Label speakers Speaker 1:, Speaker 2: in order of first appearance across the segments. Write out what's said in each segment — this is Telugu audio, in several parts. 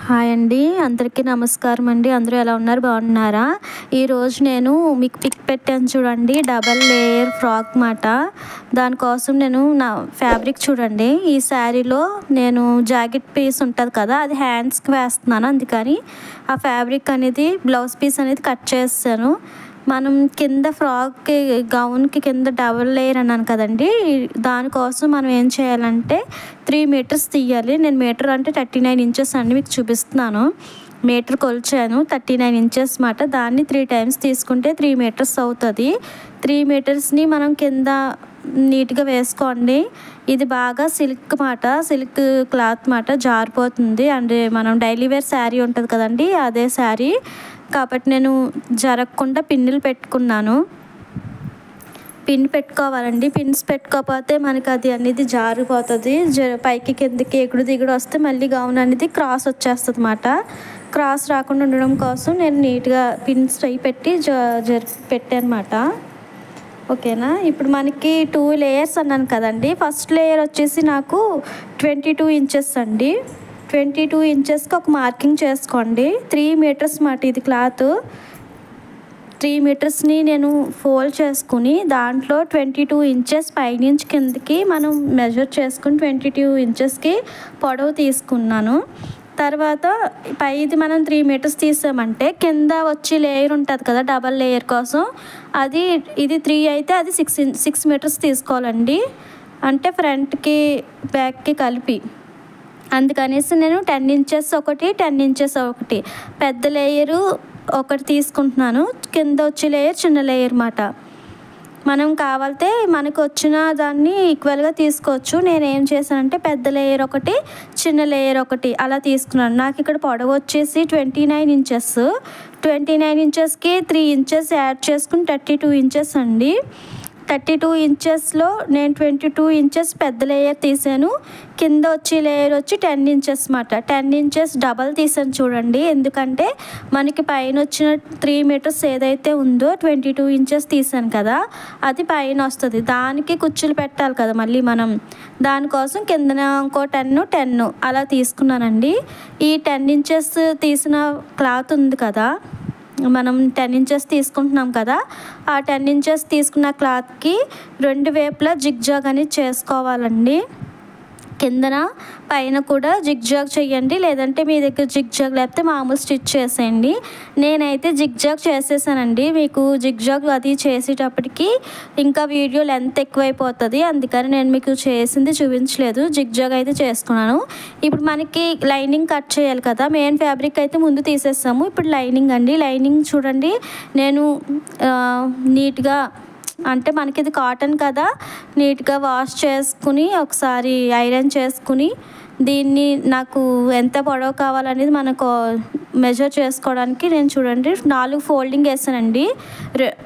Speaker 1: హాయ్ అండి, అందరికీ నమస్కారం అండి. అందరూ ఎలా ఉన్నారు? బాగున్నారా? ఈరోజు నేను మీకు పిక్ పెట్టాను చూడండి, డబల్ లేయర్ ఫ్రాక్ మాట. దానికోసం నేను నా ఫ్యాబ్రిక్ చూడండి, ఈ శారీలో నేను జాకెట్ పీస్ ఉంటుంది కదా, అది హ్యాండ్స్కి వేస్తున్నాను. అందుకని ఆ ఫ్యాబ్రిక్ అనేది బ్లౌజ్ పీస్ అనేది కట్ చేస్తాను. మనం కింద ఫ్రాక్కి గౌన్కి కింద డబల్ లేయర్ అన్నాను కదండి, దానికోసం మనం ఏం చేయాలంటే 3 మీటర్స్ తీయాలి. నేను మీటర్ అంటే 39 ఇంచెస్ అండి, మీకు చూపిస్తున్నాను. మీటర్ కొలిచాను, 39 ఇంచెస్ మాట. దాన్ని 3 టైమ్స్ తీసుకుంటే 3 మీటర్స్ అవుతుంది. 3 మీటర్స్ని మనం కింద నీట్గా వేసుకోండి. ఇది బాగా సిల్క్ మాట, సిల్క్ క్లాత్ మాట, జారిపోతుంది. అండ్ మనం డైలీ వేర్ శారీ ఉంటుంది కదండి, అదే శారీ కాబట్టి నేను జరగకుండా పిన్నులు పెట్టుకున్నాను. పిన్ పెట్టుకోవాలండి. పిన్స్ పెట్టుకోకపోతే మనకి అది అనేది జారిపోతుంది. పైకి కిందకి ఎగుడు దిగుడు వస్తే మళ్ళీ గౌన్ అనేది క్రాస్ వచ్చేస్తుంది అన్నమాట. క్రాస్ రాకుండా ఉండడం కోసం నేను నీట్గా పిన్స్ అవి పెట్టి పెట్టాను అన్నమాట. ఓకేనా? ఇప్పుడు మనకి 2 లేయర్స్ అన్నాను కదండి. ఫస్ట్ లేయర్ వచ్చేసి నాకు 22 ఇంచెస్ అండి. 22 ఇంచెస్కి ఒక మార్కింగ్ చేసుకోండి. 3 మీటర్స్ మాట ఇది క్లాత్. 3 మీటర్స్ని నేను ఫోల్డ్ చేసుకుని దాంట్లో 22 ఇంచెస్ పైనుంచి కిందకి మనం మెజర్ చేసుకుని 22 ఇంచెస్కి పొడవు తీసుకున్నాను. తర్వాత పైది మనం 3 మీటర్స్ తీసామంటే కింద వచ్చి లేయర్ ఉంటుంది కదా డబల్ లేయర్ కోసం, ఇది 3 అయితే అది 6 మీటర్స్ తీసుకోవాలండి. అంటే ఫ్రంట్కి బ్యాక్కి కలిపి. అందుకనేసి నేను 10 ఇంచెస్ ఒకటి, 10 ఇంచెస్ ఒకటి పెద్ద లేయరు ఒకటి తీసుకుంటున్నాను. కింద వచ్చే లేయర్ చిన్న లేయర్ మాట. మనం కావాలంటే మనకు వచ్చిన దాన్ని ఈక్వల్గా తీసుకోవచ్చు. నేను ఏం చేశానంటే పెద్ద లేయర్ ఒకటి, చిన్న లేయర్ ఒకటి అలా తీసుకున్నాను. నాకు ఇక్కడ పొడవు వచ్చేసి 29 ఇంచెస్. 29 ఇంచెస్కి 3 ఇంచెస్ యాడ్ చేసుకుని 32 ఇంచెస్ అండి. 32 ఇంచెస్లో నేను 22 ఇంచెస్ పెద్ద లేయర్ తీసాను. కింద వచ్చే లేయర్ వచ్చి 10 ఇంచెస్ మాట. 10 ఇంచెస్ డబల్ తీసాను చూడండి. ఎందుకంటే మనకి పైన వచ్చిన 3 మీటర్స్ ఏదైతే ఉందో 22 ఇంచెస్ తీసాను కదా, అది పైన వస్తుంది. దానికి కుచ్చులు పెట్టాలి కదా మళ్ళీ మనం. దానికోసం కిందన ఇంకో 10 అలా తీసుకున్నానండి. ఈ 10 ఇంచెస్ తీసిన క్లాత్ ఉంది కదా, మనం 10 ఇంచెస్ తీసుకుంటున్నాం కదా, ఆ 10 ఇంచెస్ తీసుకున్న క్లాత్కి 2 వైపులా జిగ్జాగ్ అనేది చేసుకోవాలండి. కిందన పైన కూడా జిగ్జాగ్ చేయండి, లేదంటే మీ దగ్గర జిగ్జాగ్ లేకపోతే మామూలు స్టిచ్ చేసేయండి. నేనైతే జిగ్జాగ్ చేసేసానండి. మీకు జిగ్జాగ్ అది చేసేటప్పటికి ఇంకా వీడియో లెంత్ ఎక్కువైపోతుంది, అందుకని నేను మీకు చేసింది చూపించలేదు. జిగ్జాగ్ అయితే చేసుకున్నాను. ఇప్పుడు మనకి లైనింగ్ కట్ చేయాలి కదా, మెయిన్ ఫ్యాబ్రిక్ అయితే ముందు తీసేసాము. ఇప్పుడు లైనింగ్ అండి. లైనింగ్ చూడండి, నేను నీట్గా అంటే మనకి ఇది కాటన్ కదా, నీట్గా వాష్ చేసుకుని ఒకసారి ఐరన్ చేసుకుని దీన్ని నాకు ఎంత పొడవు కావాలనేది మనకు మెజర్ చేసుకోవడానికి నేను చూడండి 4 ఫోల్డింగ్ వేసానండి.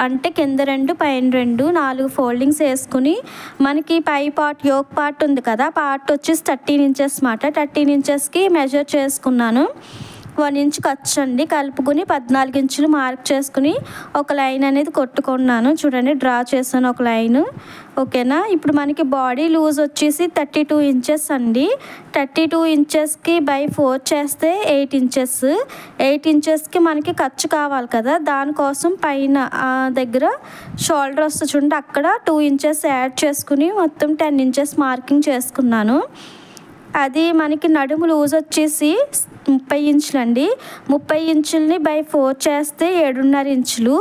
Speaker 1: అంటే కింద 2 పైన 2 4 ఫోల్డింగ్స్ వేసుకుని మనకి పై పార్ట్ యోక్ పార్ట్ ఉంది కదా, పార్ట్ వచ్చేసి 13 ఇంచెస్ మాట. 13 ఇంచెస్కి మెజర్ చేసుకున్నాను. 1 ఇంచ్ ఖర్చు అండి. కలుపుకొని 14 ఇంచులు మార్క్ చేసుకుని ఒక లైన్ అనేది కొట్టుకున్నాను. చూడండి, డ్రా చేశాను ఒక లైన్. ఓకేనా? ఇప్పుడు మనకి బాడీ లూజ్ వచ్చేసి 32 ఇంచెస్ అండి. 32 ఇంచెస్కి బై 4 చేస్తే 8 ఇంచెస్. 8 ఇంచెస్కి మనకి ఖర్చు కావాలి కదా, దానికోసం పైన దగ్గర షోల్డర్ వస్తుంది చూడండి, అక్కడ 2 ఇంచెస్ యాడ్ చేసుకుని మొత్తం 10 ఇంచెస్ మార్కింగ్ చేసుకున్నాను. అది మనకి నడుము లూజ్ వచ్చేసి 30 ఇంచులు అండి. 30 ఇంచులని బై 4 చేస్తే 7.5 ఇంచులు.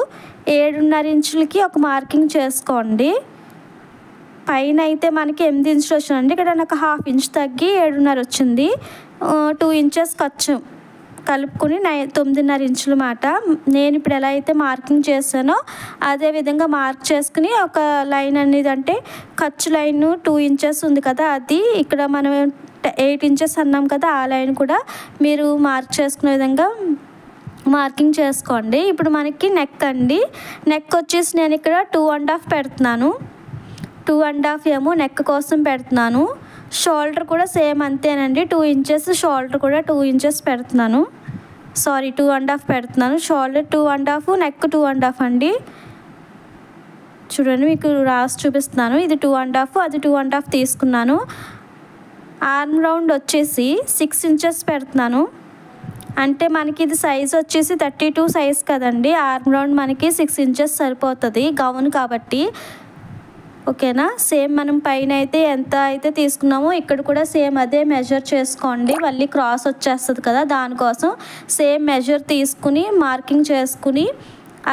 Speaker 1: 7.5 ఇంచులకి ఒక మార్కింగ్ చేసుకోండి. పైన అయితే మనకి 8 ఇంచులు వచ్చిందండి. ఇక్కడ నాకు 1/2 ఇంచ్ తగ్గి 7.5 వచ్చింది. 2 ఇంచెస్ ఖర్చు కలుపుకొని 9.5 ఇంచుల మాట. నేను ఇప్పుడు ఎలా అయితే మార్కింగ్ చేశానో అదే విధంగా మార్క్ చేసుకుని ఒక లైన్ అనేది, అంటే ఖర్చు లైన్ 2 ఇంచెస్ ఉంది కదా, అది ఇక్కడ మనం 8 ఇంచెస్ అన్నాం కదా, ఆ లైన్ కూడా మీరు మార్క్ చేసుకునే విధంగా మార్కింగ్ చేసుకోండి. ఇప్పుడు మనకి నెక్ అండి. నెక్ వచ్చేసి నేను ఇక్కడ 2.5 పెడుతున్నాను. 2.5 ఏమో నెక్ కోసం పెడుతున్నాను. షోల్డర్ కూడా సేమ్ అంతేనండి, 2 ఇంచెస్. షోల్డర్ కూడా 2 ఇంచెస్ పెడుతున్నాను. 2.5 పెడుతున్నాను. షోల్డర్ 2.5, నెక్ 2.5 అండి. చూడండి, మీకు రాసి చూపిస్తున్నాను. ఇది 2.5, అది 2.5 తీసుకున్నాను. ఆర్మ్ రౌండ్ వచ్చేసి 6 ఇంచెస్ పెడుతున్నాను. అంటే మనకి ఇది సైజ్ వచ్చేసి 32 సైజ్ కదండి. ఆర్మ్ రౌండ్ మనకి 6 ఇంచెస్ సరిపోతుంది గౌన్ కాబట్టి. ఓకేనా. సేమ్ మనం పైన అయితే ఎంత అయితే తీసుకున్నామో ఇక్కడ కూడా సేమ్ అదే మెజర్ చేసుకోండి. మళ్ళీ క్రాస్ వచ్చేస్తుంది కదా, దానికోసం సేమ్ మెజర్ తీసుకుని మార్కింగ్ చేసుకుని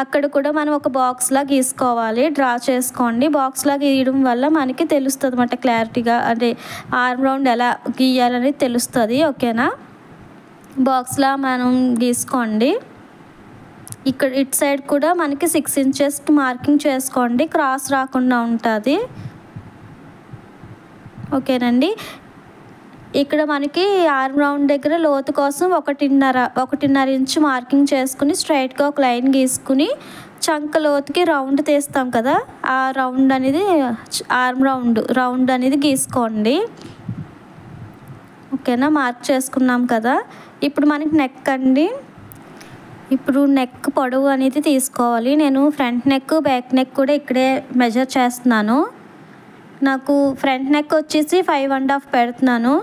Speaker 1: అక్కడ కూడా మనం ఒక బాక్స్లా గీసుకోవాలి. డ్రా చేసుకోండి. బాక్స్లా గీయడం వల్ల మనకి తెలుస్తుంది అన్నమాట క్లారిటీగా, అంటే ఆర్మ్ రౌండ్ ఎలా గీయాలనేది తెలుస్తుంది. ఓకేనా. బాక్స్లా మనం గీసుకోండి. ఇక్కడ ఇటు సైడ్ కూడా మనకి 6 ఇంచెస్ మార్కింగ్ చేసుకోండి, క్రాస్ రాకుండా ఉంటుంది. ఓకేనండి. ఇక్కడ మనకి ఆర్మ్ రౌండ్ దగ్గర లోతు కోసం 1.5 ఇంచు మార్కింగ్ చేసుకుని స్ట్రైట్గా ఒక లైన్ గీసుకుని చంక లోతుకి రౌండ్ తీస్తాం కదా, ఆ రౌండ్ అనేది ఆర్మ్ రౌండ్ అనేది గీసుకోండి. ఓకేనా. మార్క్ చేసుకున్నాం కదా. ఇప్పుడు మనకి నెక్ అండి. ఇప్పుడు నెక్ పొడవు అనేది తీసుకోవాలి. నేను ఫ్రంట్ నెక్ బ్యాక్ నెక్ కూడా ఇక్కడే మెజర్ చేస్తున్నాను. నాకు ఫ్రంట్ నెక్ వచ్చేసి 5.5 పెడుతున్నాను.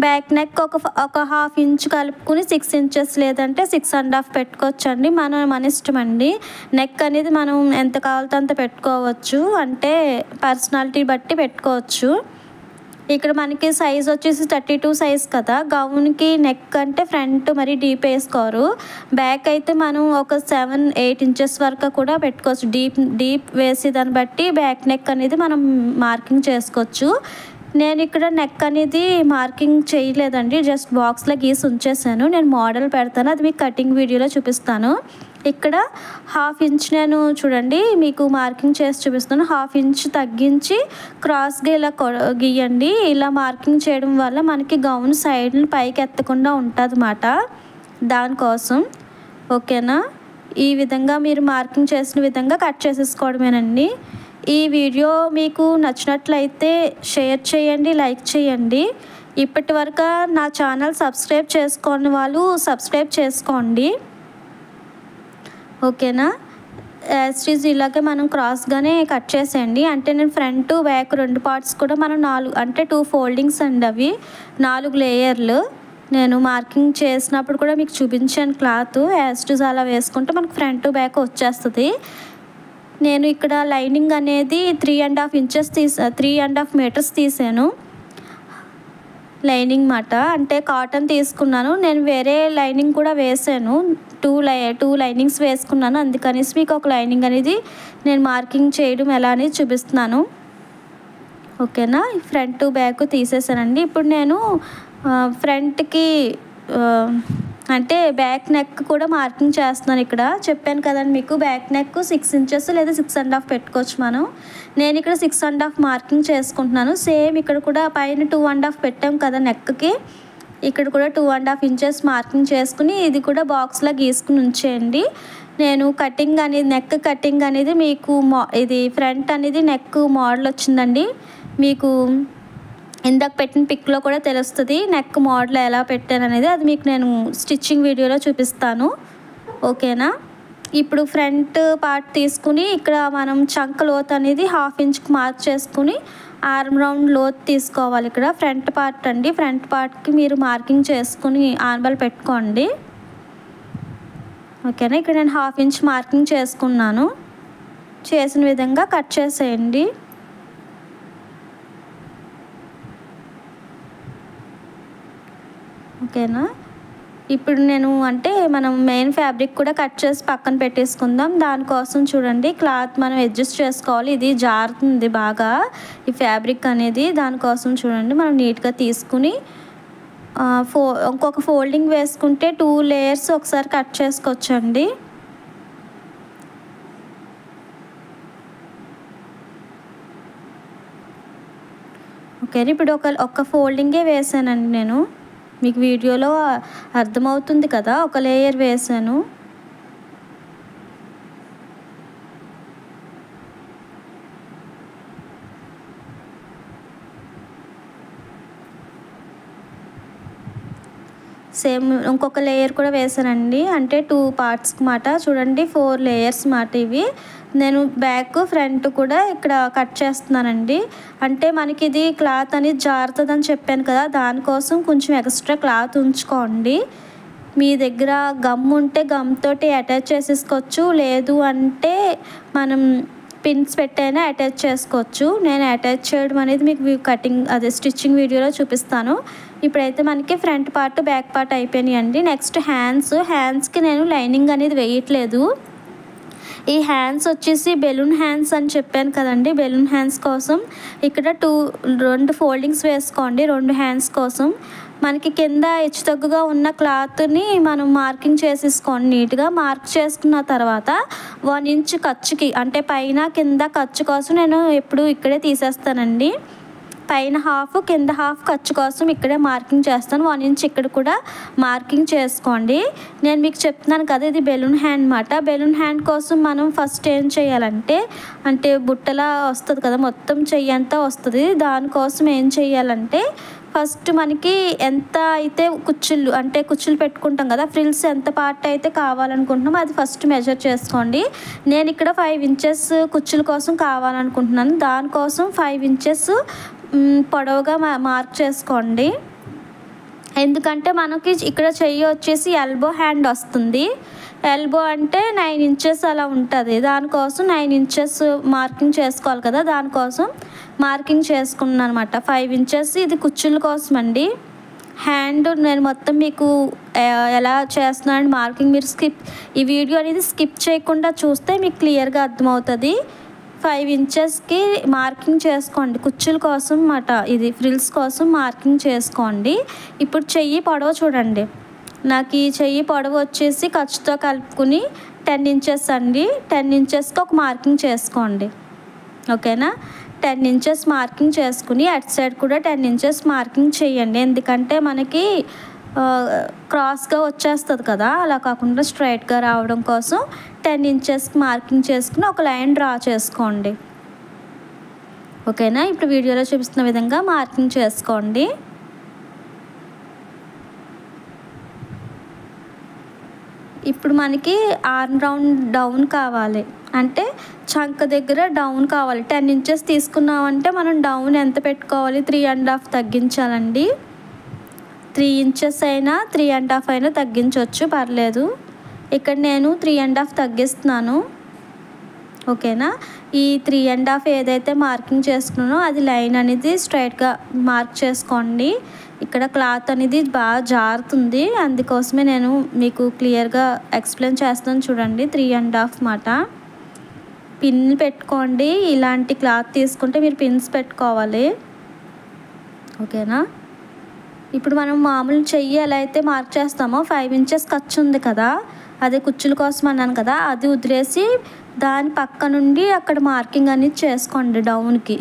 Speaker 1: బ్యాక్ నెక్ ఒక హాఫ్ ఇంచ్ కలుపుకుని 6 ఇంచెస్ లేదంటే 6.5 పెట్టుకోవచ్చండి. మన ఇష్టం అండి. నెక్ అనేది మనం ఎంత కావాలో అంత పెట్టుకోవచ్చు, అంటే పర్సనాలిటీ బట్టి పెట్టుకోవచ్చు. ఇక్కడ మనకి సైజ్ వచ్చేసి 32 సైజ్ కదా. గౌన్కి నెక్ అంటే ఫ్రంట్ మరి డీప్ వేసుకోరు. బ్యాక్ అయితే మనం ఒక 7-8 ఇంచెస్ వరకు కూడా పెట్టుకోవచ్చు. డీప్ వేసి దాన్ని బట్టి బ్యాక్ నెక్ అనేది మనం మార్కింగ్ చేసుకోవచ్చు. నేను ఇక్కడ నెక్ అనేది మార్కింగ్ చేయలేదండి, జస్ట్ బాక్స్లో గీసి ఉంచేసాను. నేను మోడల్ పెడతాను, అది మీకు కటింగ్ వీడియోలో చూపిస్తాను. ఇక్కడ హాఫ్ ఇంచ్ నేను చూడండి మీకు మార్కింగ్ చేసి చూపిస్తాను. హాఫ్ ఇంచ్ తగ్గించి క్రాస్గా ఇలా గీయండి. ఇలా మార్కింగ్ చేయడం వల్ల మనకి గౌన్ సైడ్లు పైకి ఎత్తకుండా ఉంటుంది అన్నమాట, దానికోసం. ఓకేనా. ఈ విధంగా మీరు మార్కింగ్ చేసిన విధంగా కట్ చేసేసుకోవడమేనండి. ఈ వీడియో మీకు నచ్చినట్లయితే షేర్ చేయండి, లైక్ చేయండి. ఇప్పటి వరకు నా ఛానల్ సబ్స్క్రైబ్ చేసుకోని వాళ్ళు సబ్స్క్రైబ్ చేసుకోండి. ఓకేనా. యాస్టీజ్ ఇలాగే మనం క్రాస్గానే కట్ చేసేయండి. అంటే నేను ఫ్రంట్ బ్యాక్ 2 పార్ట్స్ కూడా మనం 4 అంటే 2 ఫోల్డింగ్స్ అండి, అవి 4 లేయర్లు. నేను మార్కింగ్ చేసినప్పుడు కూడా మీకు చూపించాను క్లాత్. యాస్టీజ్ అలా వేసుకుంటే మనకు ఫ్రంట్ బ్యాక్ వచ్చేస్తుంది. నేను ఇక్కడ లైనింగ్ అనేది 3.5 ఇంచెస్ 3.5 మీటర్స్ తీసాను లైనింగ్ మాట. అంటే కాటన్ తీసుకున్నాను. నేను వేరే లైనింగ్ కూడా వేసాను, 2 లైనింగ్స్ వేసుకున్నాను. అందుకనేసి మీకు ఒక లైనింగ్ అనేది నేను మార్కింగ్ చేయడం ఎలా అనేది చూపిస్తున్నాను. ఓకేనా. ఫ్రంట్ బ్యాక్ తీసేసానండి. ఇప్పుడు నేను ఫ్రంట్కి అంటే బ్యాక్ నెక్ కూడా మార్కింగ్ చేస్తున్నాను. ఇక్కడ చెప్పాను కదండి మీకు, బ్యాక్ నెక్ 6 ఇంచెస్ లేదా 6.5 పెట్టుకోవచ్చు మనం. నేను ఇక్కడ 6.5 మార్కింగ్ చేసుకుంటున్నాను. సేమ్ ఇక్కడ కూడా పైన 2.5 పెట్టాం కదా నెక్కి, ఇక్కడ కూడా 2.5 ఇంచెస్ మార్కింగ్ చేసుకుని ఇది కూడా బాక్స్లో గీసుకుని ఉంచేయండి. నేను కటింగ్ అనేది నెక్ కటింగ్ అనేది మీకు ఇది ఫ్రంట్ అనేది నెక్ మోడల్ వచ్చిందండి. మీకు ఇందాక పెట్టిన పిక్లో కూడా తెలుస్తుంది నెక్ మోడల్ ఎలా పెట్టాను అనేది, అది మీకు నేను స్టిచ్చింగ్ వీడియోలో చూపిస్తాను. ఓకేనా. ఇప్పుడు ఫ్రంట్ పార్ట్ తీసుకుని ఇక్కడ మనం చంక లోత్ అనేది హాఫ్ ఇంచ్కి మార్క్ చేసుకుని ఆర్మ్ రౌండ్ లోత్ తీసుకోవాలి. ఇక్కడ ఫ్రంట్ పార్ట్ అండి. ఫ్రంట్ పార్ట్కి మీరు మార్కింగ్ చేసుకుని ఆర్మ్బాల్ పెట్టుకోండి. ఓకేనా. ఇక్కడ నేను హాఫ్ ఇంచ్ మార్కింగ్ చేసుకున్నాను. చేసిన విధంగా కట్ చేసేయండి. ఓకేనా. ఇప్పుడు నేను అంటే మనం మెయిన్ ఫ్యాబ్రిక్ కూడా కట్ చేసి పక్కన పెట్టేసుకుందాం. దానికోసం చూడండి క్లాత్ మనం అడ్జస్ట్ చేసుకోవాలి. ఇది జారుతుంది బాగా ఈ ఫ్యాబ్రిక్ అనేది, దానికోసం చూడండి మనం నీట్గా తీసుకుని ఇంకొక ఫోల్డింగ్ వేసుకుంటే 2 లేయర్స్ ఒకసారి కట్ చేసుకోవచ్చండి. ఓకే. ఇప్పుడు ఒక ఫోల్డింగే వేసానండి నేను, మీకు వీడియోలో అర్థమవుతుంది కదా. ఒక లేయర్ వేసాను. సేమ్ ఇంకొక లేయర్ కూడా వేసానండి, అంటే 2 పార్ట్స్కి మాట. చూడండి 4 లేయర్స్ మాట ఇవి. నేను బ్యాక్ ఫ్రంట్ కూడా ఇక్కడ కట్ చేస్తున్నానండి. అంటే మనకి ఇది క్లాత్ అనేది జారుతుందని చెప్పాను కదా, దానికోసం కొంచెం ఎక్స్ట్రా క్లాత్ ఉంచుకోండి. మీ దగ్గర గమ్ ఉంటే గమ్ తోటి అటాచ్ చేసేసుకోవచ్చు, లేదు అంటే మనం పిన్స్ పెట్టైనా అటాచ్ చేసుకోవచ్చు. నేను అటాచ్ చేయడం అనేది మీకు కటింగ్ అదే స్టిచ్చింగ్ వీడియోలో చూపిస్తాను. ఇప్పుడైతే మనకి ఫ్రంట్ పార్ట్ బ్యాక్ పార్ట్ అయిపోయినాయండి. నెక్స్ట్ హ్యాండ్స్కి నేను లైనింగ్ అనేది వేయట్లేదు. ఈ హ్యాండ్స్ వచ్చేసి బెలూన్ హ్యాండ్స్ అని చెప్పాను కదండి. బెలూన్ హ్యాండ్స్ కోసం ఇక్కడ 2 ఫోల్డింగ్స్ వేసుకోండి. 2 హ్యాండ్స్ కోసం మనకి కింద హెచ్చుతగ్గుగా ఉన్న క్లాత్ని మనం మార్కింగ్ చేసేసుకోండి. నీట్గా మార్క్ చేసుకున్న తర్వాత 1 ఇంచ్ ఖర్చుకి, అంటే పైన కింద ఖర్చు కోసం నేను ఎప్పుడు ఇక్కడే తీసేస్తానండి. పైన హాఫ్ కింద హాఫ్ ఖర్చు కోసం ఇక్కడే మార్కింగ్ చేస్తాను. 1 ఇంచ్ ఇక్కడ కూడా మార్కింగ్ చేసుకోండి. నేను మీకు చెప్తున్నాను కదా, ఇది బెలూన్ హ్యాండ్ అన్నమాట. బెలూన్ హ్యాండ్ కోసం మనం ఫస్ట్ ఏం చేయాలంటే, అంటే బుట్టలా వస్తుంది కదా, మొత్తం చెయ్యి అంతా వస్తుంది. దానికోసం ఏం చేయాలంటే, ఫస్ట్ మనకి ఎంత అయితే కుచ్చుళ్ళు, అంటే కుచ్చులు పెట్టుకుంటాం కదా, ఫ్రిల్స్ ఎంత పార్ట్ అయితే కావాలనుకుంటున్నామో అది ఫస్ట్ మెజర్ చేసుకోండి. నేను ఇక్కడ 5 ఇంచెస్ కుచ్చుల కోసం కావాలనుకుంటున్నాను. దానికోసం 5 ఇంచెస్ పొడవుగా మార్క్ చేసుకోండి. ఎందుకంటే మనకి ఇక్కడ చెయ్యి వచ్చేసి ఎల్బో హ్యాండ్ వస్తుంది. ఎల్బో అంటే 9 ఇంచెస్ అలా ఉంటుంది. దానికోసం 9 ఇంచెస్ మార్కింగ్ చేసుకోవాలి కదా, దానికోసం మార్కింగ్ చేసుకున్నాను అనమాట. 5 ఇంచెస్ ఇది కుచ్చుల కోసం అండి. హ్యాండ్ నేను మొత్తం మీకు ఎలా చేస్తున్నాను మార్కింగ్, మీరు ఈ వీడియో అనేది స్కిప్ చేయకుండా చూస్తే మీకు క్లియర్గా అర్థమవుతుంది. 5 ఇంచెస్కి మార్కింగ్ చేసుకోండి కుచ్చుల కోసం అన్నమాట. ఇది ఫ్రిల్స్ కోసం మార్కింగ్ చేసుకోండి. ఇప్పుడు చెయ్యి పొడవు చూడండి. నాకు ఈ చెయ్యి పొడవు వచ్చేసి ఖర్చుతో కలుపుకుని 10 ఇంచెస్ అండి. 10 ఇంచెస్కి ఒక మార్కింగ్ చేసుకోండి. ఓకేనా, 10 ఇంచెస్ మార్కింగ్ చేసుకుని అటు సైడ్ కూడా 10 ఇంచెస్ మార్కింగ్ చేయండి. ఎందుకంటే మనకి క్రాస్గా వచ్చేస్తుంది కదా, అలా కాకుండా స్ట్రైట్గా రావడం కోసం 10 ఇంచెస్కి మార్కింగ్ చేసుకుని ఒక లైన్ డ్రా చేసుకోండి. ఓకేనా, ఇప్పుడు వీడియోలో చూపిస్తున్న విధంగా మార్కింగ్ చేసుకోండి. ఇప్పుడు మనకి ఆర్మ్ రౌండ్ డౌన్ కావాలి, అంటే చంక దగ్గర డౌన్ కావాలి. 10 ఇంచెస్ తీసుకున్నామంటే మనం డౌన్ ఎంత పెట్టుకోవాలి, 3.5 తగ్గించాలండి. 3 ఇంచెస్ అయినా 3.5 అయినా తగ్గించవచ్చు, పర్లేదు. ఇక్కడ నేను 3.5 తగ్గిస్తున్నాను. ఓకేనా, ఈ 3.5 ఏదైతే మార్కింగ్ చేసుకున్నానో అది లైన్ అనేది స్ట్రైట్గా మార్క్ చేసుకోండి. ఇక్కడ క్లాత్ అనేది బాగా జారుతుంది, అందుకోసమే నేను మీకు క్లియర్గా ఎక్స్ప్లెయిన్ చేస్తాను. చూడండి 3.5 మాట. పిన్ పెట్టుకోండి. ఇలాంటి క్లాత్ తీసుకుంటే మీరు పిన్స్ పెట్టుకోవాలి. ఓకేనా, ఇప్పుడు మనం మామూలు చెయ్యి ఎలా అయితే మార్క్ చేస్తామో 5 ఇంచెస్ ఖర్చు ఉంది కదా, అదే కుచ్చుల కోసం అన్నాను కదా, అది వదిలేసి దాని పక్క నుండి అక్కడ మార్కింగ్ అనేది చేసుకోండి డౌన్కి.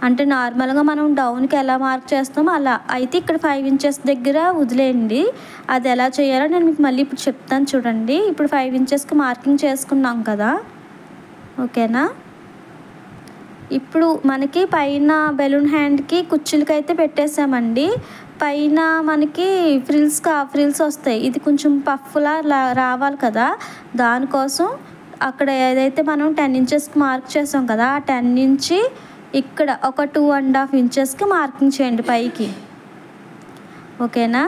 Speaker 1: అంటే నార్మల్గా మనం డౌన్కి ఎలా మార్క్ చేస్తామో అలా అయితే ఇక్కడ 5 ఇంచెస్ దగ్గర వదిలేయండి. అది ఎలా చేయాలో నేను మీకు మళ్ళీ ఇప్పుడు చెప్తాను. చూడండి, ఇప్పుడు 5 ఇంచెస్కి మార్కింగ్ చేసుకున్నాం కదా. ఓకేనా, ఇప్పుడు మనకి పైన బెలూన్ హ్యాండ్కి కుచ్చులకి అయితే పెట్టేసామండి. పైన మనకి ఫ్రిల్స్ వస్తాయి. ఇది కొంచెం పఫ్లా రావాలి కదా, దానికోసం అక్కడ ఏదైతే మనం 10 ఇంచెస్కి మార్క్ చేసాం కదా, ఆ 10 నుంచి ఇక్కడ ఒక 2.5 ఇంచెస్కి మార్కింగ్ చేయండి పైకి. ఓకేనా,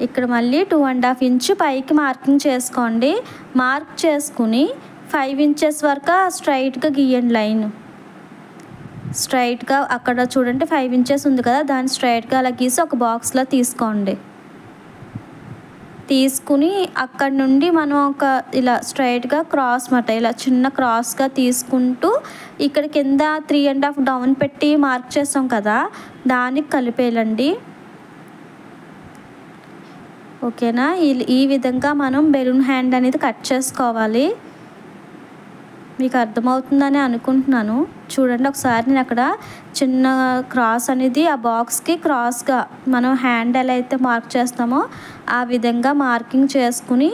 Speaker 1: ఇక్కడ మళ్ళీ 2.5 ఇంచ్ పైకి మార్కింగ్ చేసుకోండి. మార్క్ చేసుకుని 5 ఇంచెస్ వరకు స్ట్రైట్గా గీయండి లైన్. స్ట్రైట్గా అక్కడ చూడండి 5 ఇంచెస్ ఉంది కదా, దాన్ని స్ట్రైట్గా అలా గీసి ఒక బాక్స్లో తీసుకోండి. తీసుకుని అక్కడ నుండి మనం ఒక ఇలా స్ట్రైట్గా క్రాస్ మాట, ఇలా చిన్న క్రాస్గా తీసుకుంటూ ఇక్కడ కింద 3.5 డౌన్ పెట్టి మార్క్ చేసాం కదా, దానికి కలిపేయాలండి. ఓకేనా, ఈ విధంగా మనం బెలూన్ హ్యాండ్ అనేది కట్ చేసుకోవాలి. మీకు అర్థమవుతుందని అనుకుంటున్నాను. చూడండి ఒకసారి నేను అక్కడ చిన్న క్రాస్ అనేది ఆ బాక్స్కి క్రాస్గా మనం హ్యాండ్ ఎలా అయితే మార్క్ చేస్తామో ఆ విధంగా మార్కింగ్ చేసుకుని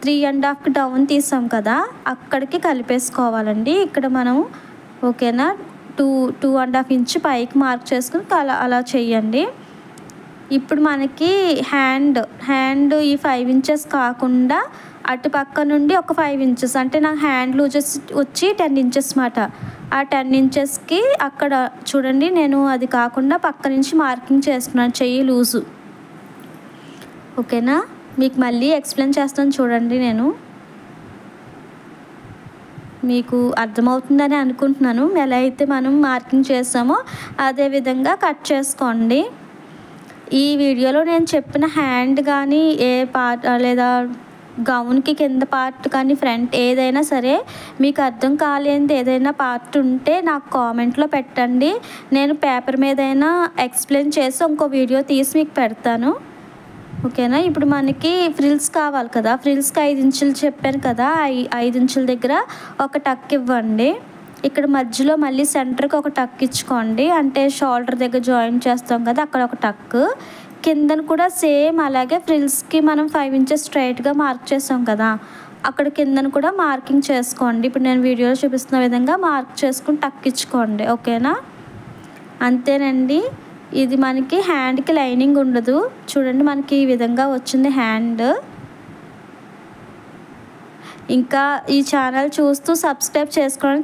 Speaker 1: 3.5కి డౌన్ తీసాం కదా, అక్కడికి కలిపేసుకోవాలండి. ఇక్కడ మనం ఓకేనా 2.5 ఇంచ్ పైకి మార్క్ చేసుకుని అలా చేయండి. ఇప్పుడు మనకి హ్యాండ్ ఈ 5 ఇంచెస్ కాకుండా అటు పక్క నుండి ఒక 5 ఇంచెస్, అంటే నా హ్యాండ్ లూజెస్ వచ్చి 10 ఇంచెస్ మాట. ఆ 10 ఇంచెస్కి అక్కడ చూడండి, నేను అది కాకుండా పక్క నుంచి మార్కింగ్ చేసుకున్నాను చెయ్యి లూజు. ఓకేనా, మీకు మళ్ళీ ఎక్స్ప్లెయిన్ చేస్తాను చూడండి. నేను మీకు అర్థమవుతుందని అనుకుంటున్నాను. ఎలా అయితే మనం మార్కింగ్ చేసామో అదే విధంగా కట్ చేసుకోండి. ఈ వీడియోలో నేను చెప్పిన హ్యాండ్ కానీ ఏ పార్ట్ లేదా గౌన్కి కింద పార్ట్ కానీ ఫ్రంట్ ఏదైనా సరే మీకు అర్థం కాలేనిది ఏదైనా పార్ట్ ఉంటే నాకు కామెంట్లో పెట్టండి. నేను పేపర్ మీదైనా ఎక్స్ప్లెయిన్ చేసి ఇంకో వీడియో తీసి మీకు పెడతాను. ఓకేనా, ఇప్పుడు మనకి ఫ్రిల్స్ కావాలి కదా. ఫ్రిల్స్కి 5 ఇంచులు చెప్పాను కదా, 5 ఇంచుల దగ్గర ఒక టక్ ఇవ్వండి. ఇక్కడ మధ్యలో మళ్ళీ సెంటర్కి ఒక టక్ ఇచ్చుకోండి, అంటే షోల్డర్ దగ్గర జాయిన్ చేస్తాం కదా అక్కడ ఒక టక్. కిందను కూడా సేమ్ అలాగే ఫ్రిల్స్కి మనం 5 ఇంచెస్ స్ట్రైట్గా మార్క్ చేసాం కదా, అక్కడ కిందను కూడా మార్కింగ్ చేసుకోండి. ఇప్పుడు నేను వీడియోలో చూపిస్తున్న విధంగా మార్క్ చేసుకుని టక్ ఇచ్చుకోండి. ఓకేనా, అంతేనండి. ఇది మనకి హ్యాండ్కి లైనింగ్ ఉండదు. చూడండి మనకి ఈ విధంగా వచ్చింది హ్యాండ్. ఇంకా ఈ ఛానల్ చూస్తూ సబ్స్క్రైబ్ చేసుకోండి.